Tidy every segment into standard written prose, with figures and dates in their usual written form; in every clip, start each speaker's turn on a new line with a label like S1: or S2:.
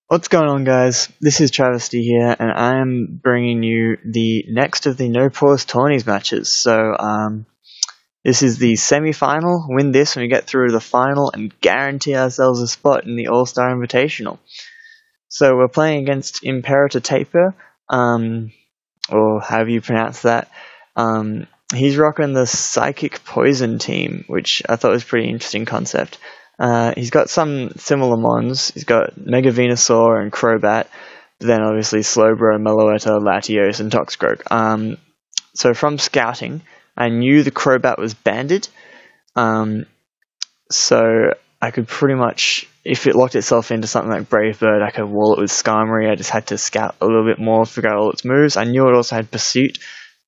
S1: What's going on, guys? This is Travesty here, and I am bringing you the next of the NoPauseTourneys matches. This is the semi-final. Win this when we get through to the final and guarantee ourselves a spot in the All-Star Invitational. So we're playing against ImperatorTapir, or however you pronounce that. He's rocking the Psychic Poison team, which I thought was a pretty interesting concept. He's got some similar mons. He's got Mega Venusaur and Crobat, then obviously Slowbro, Meloetta, Latios, and Toxicroak. So from scouting, I knew the Crobat was banded, so I could pretty much, if it locked itself into something like Brave Bird, I could wall it with Skarmory. I just had to scout a little bit more, figure out all its moves. I knew it also had Pursuit,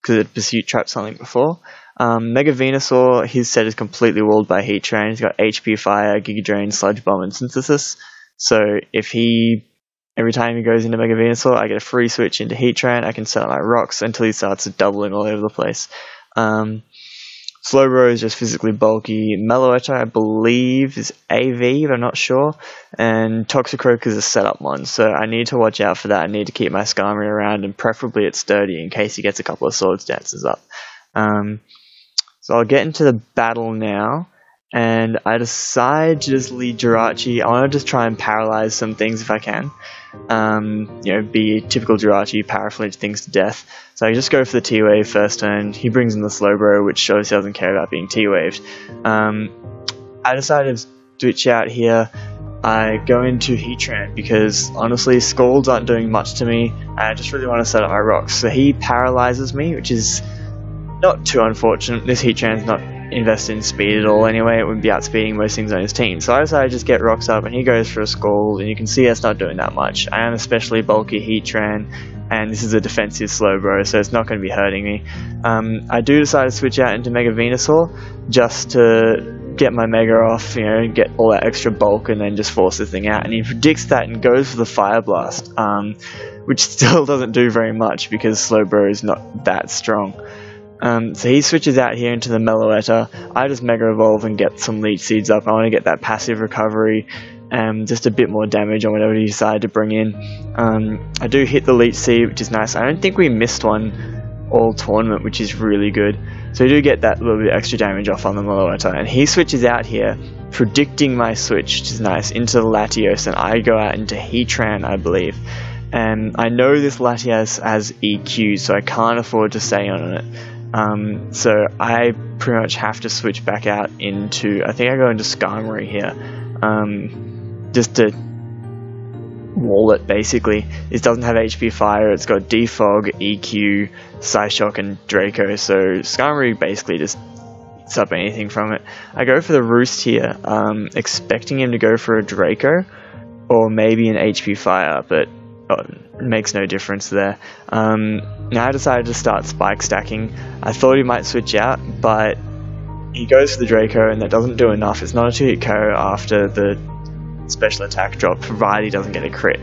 S1: because it had Pursuit trapped something before. Mega Venusaur, his set is completely walled by Heatran. He's got HP Fire, Giga Drain, Sludge Bomb, and Synthesis. So if every time he goes into Mega Venusaur, I get a free switch into Heatran. I can set up my rocks until he starts doubling all over the place. Slowbro is just physically bulky. Meloetta, I believe, is AV, but I'm not sure. And Toxicroak is a setup one, so I need to watch out for that. I need to keep my Skarmory around, and preferably it's sturdy in case he gets a couple of Swords Dances up. So I'll get into the battle now, and I decide to just lead Jirachi. I want to just try and paralyze some things if I can. Be typical Jirachi, Paraflinch things to death. So I just go for the T-Wave first turn. He brings in the Slowbro, which shows he doesn't care about being T-Waved. I decided to switch out here. I go into Heatran because honestly Scalds aren't doing much to me. I just really want to set up my rocks. So he paralyzes me, which is not too unfortunate. This Heatran's not invested in speed at all anyway. It wouldn't be outspeeding most things on his team. So I decided to just get rocks up, and he goes for a Scald, and you can see that's not doing that much. I am especially bulky Heatran, and this is a defensive Slowbro, so it's not going to be hurting me. I do decide to switch out into Mega Venusaur just to get my Mega off, get all that extra bulk, and then just force the thing out. And he predicts that and goes for the Fire Blast, which still doesn't do very much because Slowbro is not that strong. So he switches out here into the Meloetta. I just Mega Evolve and get some Leech Seeds up. I want to get that passive recovery, just a bit more damage on whatever you decide to bring in. I do hit the Leech Seed, which is nice. I don't think we missed one all tournament, which is really good. So you do get that little bit extra damage off on the Meloetta. And he switches out here, predicting my switch, which is nice, into the Latios, and I go out into Heatran, I believe. And I know this Latios has EQ, so I can't afford to stay on it. So I pretty much have to switch back out into, I think I go into Skarmory here, just to wall it basically. It doesn't have HP Fire, it's got Defog, EQ, Psyshock, and Draco, so Skarmory basically just eats up anything from it. I go for the Roost here, expecting him to go for a Draco, or maybe an HP Fire, but it makes no difference there. Now I decided to start spike stacking. I thought he might switch out, but he goes for the Draco, and that doesn't do enough. It's not a 2-hit KO after the special attack drop, provided he doesn't get a crit.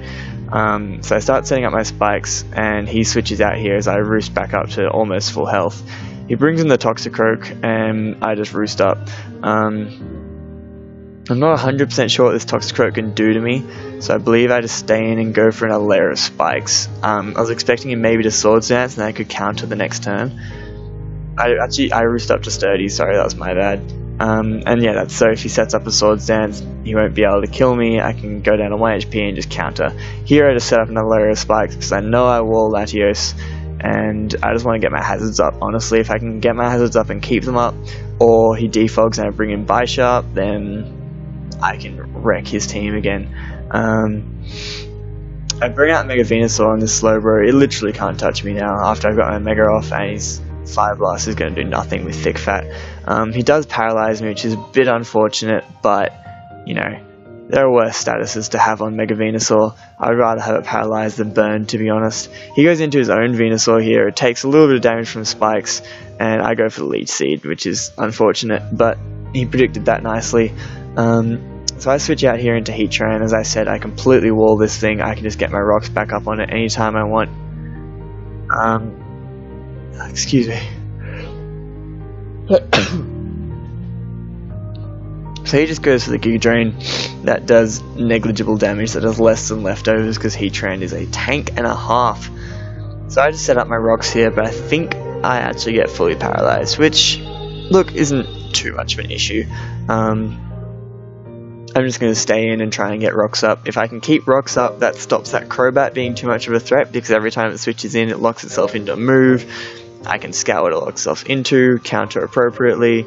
S1: So I start setting up my spikes, and he switches out here as I roost back up to almost full health. He brings in the Toxicroak, and I just roost up. I'm not 100% sure what this Toxicroak can do to me, so I believe I just stay in and go for another layer of spikes. I was expecting him maybe to Swords Dance, and then I could counter the next turn. I roost up to Sturdy, sorry, that was my bad. And yeah, that's so if he sets up a Swords Dance, he won't be able to kill me. I can go down to 1 HP and just counter. Here I just set up another layer of spikes, because I know I wall Latios, and I just want to get my hazards up. Honestly, if I can get my hazards up and keep them up, or he defogs and I bring in Bisharp, then I can wreck his team again. I bring out Mega Venusaur on this Slowbro. It literally can't touch me now after I've got my Mega off, and his Fire Blast is going to do nothing with Thick Fat. He does paralyze me, which is a bit unfortunate, but there are worse statuses to have on Mega Venusaur. I'd rather have it paralyzed than burned, to be honest. He goes into his own Venusaur here. It takes a little bit of damage from spikes, and I go for the Leech Seed, which is unfortunate, but he predicted that nicely. So I switch out here into Heatran. As I said, I completely wall this thing. I can just get my rocks back up on it anytime I want. Excuse me. So he just goes for the Giga Drain. That does negligible damage, that does less than leftovers because Heatran is a tank and a half. So I just set up my rocks here, but I think I actually get fully paralyzed, which, look, isn't too much of an issue. I'm just going to stay in and try and get rocks up. If I can keep rocks up, that stops that Crobat being too much of a threat, because every time it switches in, it locks itself into a move. I can scout what it locks itself into, counter appropriately,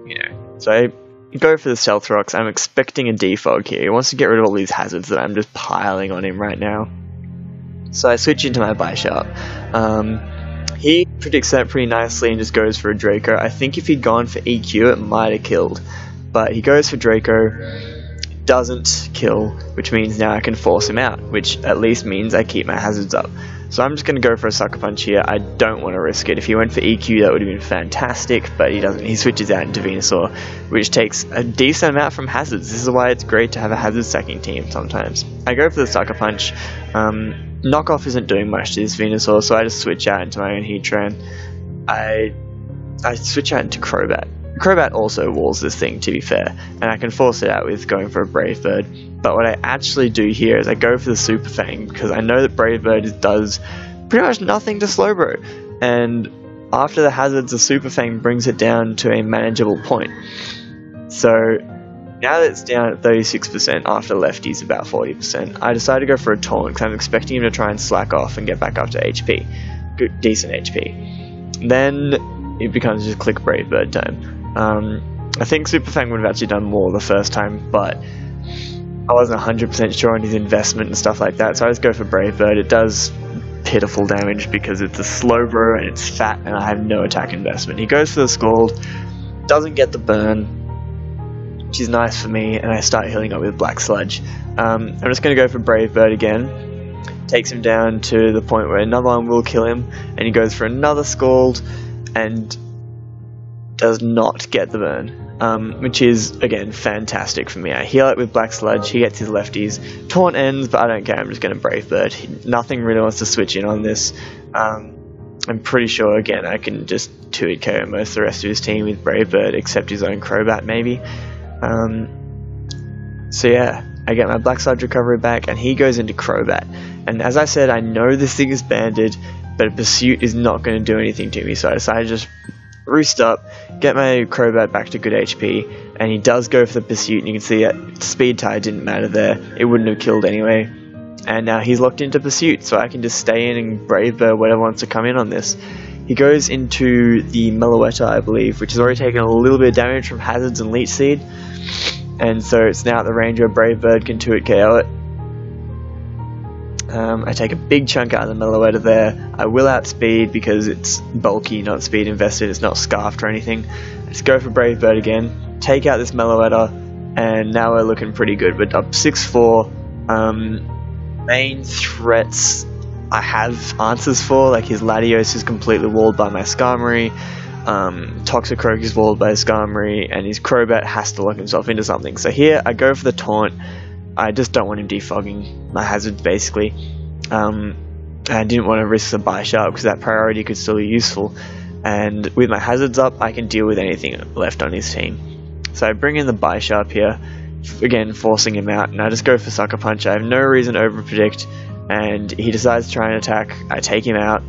S1: you know. So I go for the Stealth Rocks. I'm expecting a defog here. He wants to get rid of all these hazards that I'm just piling on him right now. So I switch into my Bisharp. He predicts that pretty nicely and just goes for a Draco. I think if he'd gone for EQ, it might have killed. But he goes for Draco, doesn't kill, which means now I can force him out, which at least means I keep my hazards up. So I'm just going to go for a Sucker Punch here. I don't want to risk it. If he went for EQ, that would have been fantastic, but he doesn't. He switches out into Venusaur, which takes a decent amount from hazards. This is why it's great to have a hazard stacking team sometimes. I go for the Sucker Punch. Knockoff isn't doing much to this Venusaur, so I just switch out into my own Heatran. I switch out into Crobat. Crobat also walls this thing, to be fair, and I can force it out with going for a Brave Bird. But what I actually do here is I go for the Super Fang, because I know that Brave Bird does pretty much nothing to Slowbro, and after the hazards, the Super Fang brings it down to a manageable point. So now that it's down at 36%, after Lefty's about 40%, I decide to go for a Taunt, because I'm expecting him to try and slack off and get back up to HP. Good, decent HP. Then it becomes just click Brave Bird time. I think Super Fang would have actually done more the first time, but I wasn't 100% sure on his investment and stuff like that, so I just go for Brave Bird. It does pitiful damage because it's a Slowbro and it's fat and I have no attack investment. He goes for the Scald, doesn't get the burn, which is nice for me, and I start healing up with Black Sludge. I'm just going to go for Brave Bird again. Takes him down to the point where another one will kill him, and he goes for another Scald and does not get the burn, which is, again, fantastic for me. I heal it with Black Sludge, he gets his lefties, Taunt ends, but I don't care, I'm just going to Brave Bird. Nothing really wants to switch in on this. I'm pretty sure, again, I can just 2-hit KO most of the rest of his team with Brave Bird, except his own Crobat, maybe. So yeah, I get my Black Sludge recovery back, and he goes into Crobat. And as I said, I know this thing is banded, but a Pursuit is not going to do anything to me, so I decided to just roost up, get my Crobat back to good HP, and he does go for the Pursuit, and you can see that Speed Tie didn't matter there, it wouldn't have killed anyway. And now he's locked into Pursuit, so I can just stay in and Brave Bird whatever wants to come in on this. He goes into the Meloetta, I believe, which has already taken a little bit of damage from Hazards and Leech Seed, and so it's now at the range where Brave Bird can 2-hit KO it. I take a big chunk out of the Meloetta there. I will outspeed because it's bulky, not speed invested, it's not scarfed or anything. Let's go for Brave Bird again, take out this Meloetta, and now we're looking pretty good. We're up 6-4. Main threats I have answers for, like his Latios is completely walled by my Skarmory, Toxicroak is walled by Skarmory, and his Crobat has to lock himself into something. So here I go for the Taunt. I just don't want him defogging my hazards, basically. I didn't want to risk the Bisharp because that priority could still be useful, and with my hazards up I can deal with anything left on his team. So I bring in the Bisharp here, again forcing him out, and I just go for Sucker Punch. I have no reason to overpredict, and he decides to try and attack. I take him out,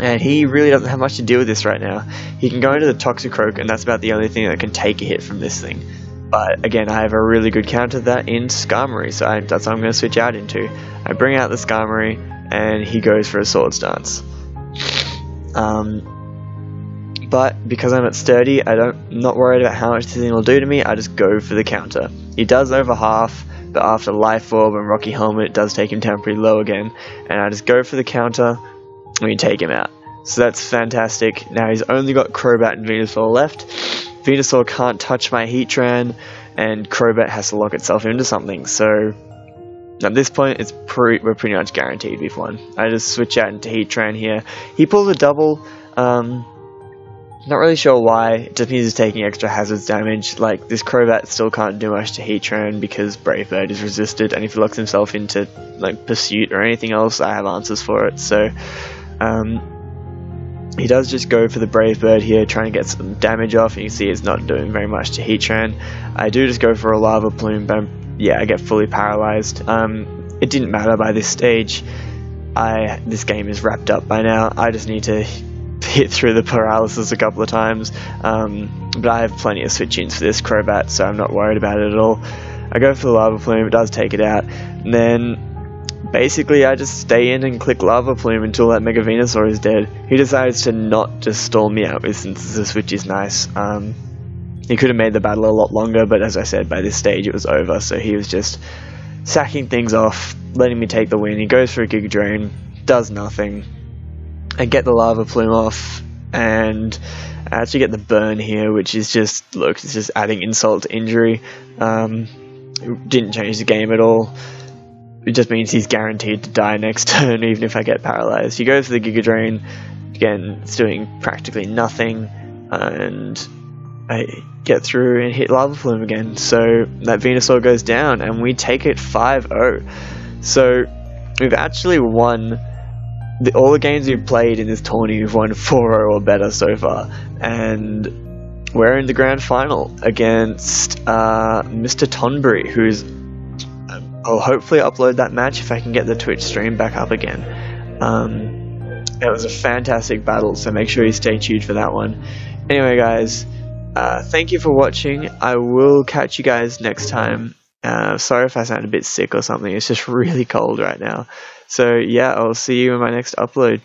S1: and he really doesn't have much to deal with this right now. He can go into the Toxicroak, and that's about the only thing that can take a hit from this thing. But again, I have a really good counter to that in Skarmory, so that's what I'm going to switch out into. I bring out the Skarmory, and he goes for a Swords Dance. But because I'm at Sturdy, I'm not worried about how much this thing will do to me, I just go for the counter. He does over half, but after Life Orb and Rocky Helmet, it does take him down pretty low again, and I just go for the counter, and we take him out. So that's fantastic. Now he's only got Crobat and Venusaur left. Venusaur can't touch my Heatran, and Crobat has to lock itself into something, so at this point we're pretty much guaranteed we've won. I just switch out into Heatran here. He pulls a double, not really sure why, it just means he's taking extra hazards damage. Like, this Crobat still can't do much to Heatran because Brave Bird is resisted, and if he locks himself into like Pursuit or anything else, I have answers for it, so He does just go for the Brave Bird here, trying to get some damage off. You can see it's not doing very much to Heatran. I do just go for a Lava Plume, but yeah, I get fully paralyzed. It didn't matter by this stage. This game is wrapped up by now. I just need to hit through the Paralysis a couple of times. But I have plenty of switch-ins for this Crobat, so I'm not worried about it at all. I go for the Lava Plume, it does take it out. And then basically, I just stay in and click Lava Plume until that Mega Venusaur is dead. He decides to not just stall me out with, since the switch is nice. He could have made the battle a lot longer, but as I said, by this stage it was over, so he was just sacking things off, letting me take the win. He goes for a Giga Drain, does nothing. I get the Lava Plume off, and I actually get the burn here, which is just, look, it's just adding insult to injury. It didn't change the game at all. It just means he's guaranteed to die next turn, even if I get paralyzed. He goes for the Giga Drain. Again, it's doing practically nothing, and I get through and hit Lava Plume again. So that Venusaur goes down, and we take it 5-0. So we've actually won all the games we've played in this tourney. We've won 4-0 or better so far, and we're in the grand final against Mr. Tonbury, who's... I'll hopefully upload that match if I can get the Twitch stream back up again. It was a fantastic battle, so make sure you stay tuned for that one. Anyway, guys, thank you for watching. I will catch you guys next time. Sorry if I sound a bit sick or something. It's just really cold right now. So yeah, I'll see you in my next upload.